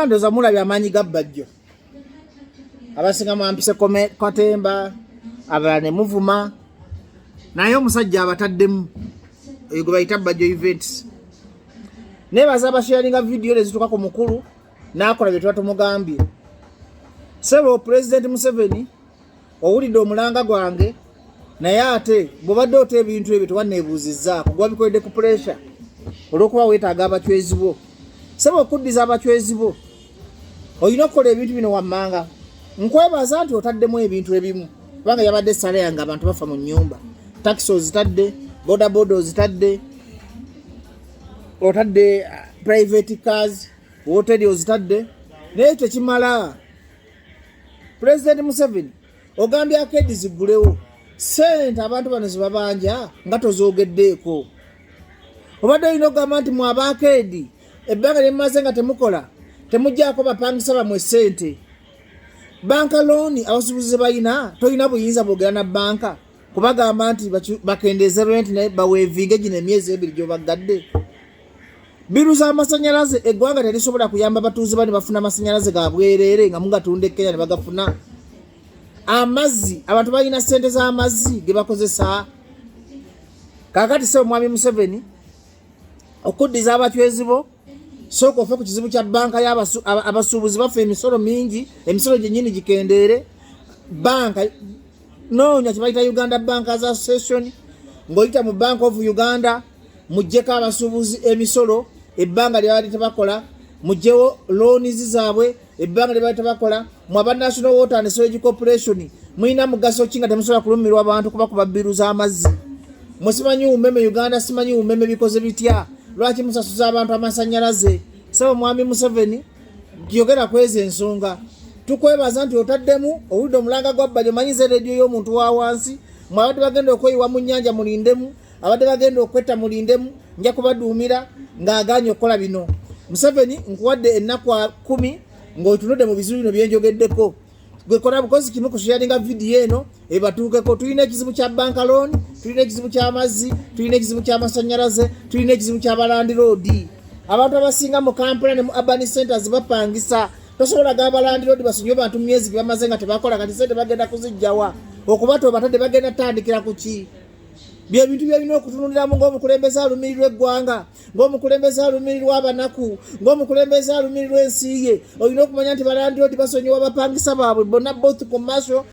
Ndoza mulabye amaanyi ga Bajjo. Abasinga mwampise Katemba, abalala ne muvuma. Naye omusajja abataddemu eyo gwe bayita Bajjo events. Nebaza abasharinga video ezituka ku mukulu n'akola bye tuba tumugambye. Sebo President Museveni owulidde omulanga gwange naye ate bw'obadde ota ebintu ebyo tewanneebuuzizzaako gwa bikoledde ku pressure olw'okuba weetaaga abachwezi bo. Sebo okuddiza abachwezi bo olina okukola ebintu bino wammanga. Nkwebaza nti otaddemu ebintu ebimu kubanga yabadde sala yange abantu bafa mu nnyumba. Taxi ozitadde, bodaboda ozitadde, otadde private cars, hoteli ozitadde. Naye tekimala. President Museveni ogambye akedi ziggulewo. Sente abantu bano zibabanja nga tozoogeddeeko. Obadde olina okugamba nti mu abakedi ebbanga lye mumaze nga temukola temuggyako bapangisa bamwe sente. Banka loan abasuubuzi balina tolina buyinza bwogera na banka kubagamba nti bakendeeze rent naye baweevinge gino emyezi ebiri gy'obaggadde. Biru z'amasanyalaze eggwanga terisobola kuyamba batuuze bani bafuna amasanyalaze ga bwereere nga mugatunda e Kenya ne bagafuna. Amazzi abantu balina sente z'amazzi ge bakozesa. Kaakati se omwami Museveni okuddiza abachwezi bo sooka ofe ku kizibu kya banka y'abasuubuzi bafe emisolo mingi, emisolo gyennyini gikendeere. Banka noonya kibayita Uganda Bankers Association ng'oyita mu Bank of Uganda muggyeko abasuubuzi emisolo ebbanga lye baali tebakola, muggyewo loans zaabwe ebbanga lye baali tebakola. Mu aba National Water and Sewage Corporation mulina mugaso ki nga temusobola kulumirwa abantu kuba kuba biru z'amazzi? Musimanyi umeme Uganda, simanyi umeme bikoze bitya? Lwaki musasuza abantu amasanyalaze? Sebo mwami Museveni gyogera kweza ensonga. Tukwebaza nti otaddemu owulidde omulanga gwa Bajjo manyize rediyo y'omuntu wa wansi. Mwabadde bagenda okweyiwa mu nnyanja mulindemu, abadde bagenda okwetta mulindemu, nja kubaduumira ng'agaanye okukola bino. Museveni nkuwadde ennaku 10 ng'otunudde mu bizibu bino bye njogeddeko. Gwe kola bukozi kimu kusharinga video eno ebatuukeko. Tulina ekizibu kya banka loan, tulina ekizibu ky'amazzi, tulina ekizibu ky'amasanyalaze, tulina ekizibu ky'abalandi road. Abantu abasinga mu Kampala ne mu urban centers bapangisa. Tosobola gaba balandi road basonyiwe bantu myezi gye bamaze nga tebakola kati sente bagenda kuzijjawa. Okubato batadde bagenda tandikira ku ki? Bye bintu byalina okutunuliramu ng'omukulembeze alumirirwa eggwanga, ng'omukulembeze alumirirwa abanaku, ng'omukulembeze alumirirwa ensi ye. Olina okumanya nti balandi road basonyiwa bapangisa baabwe bonna both commercial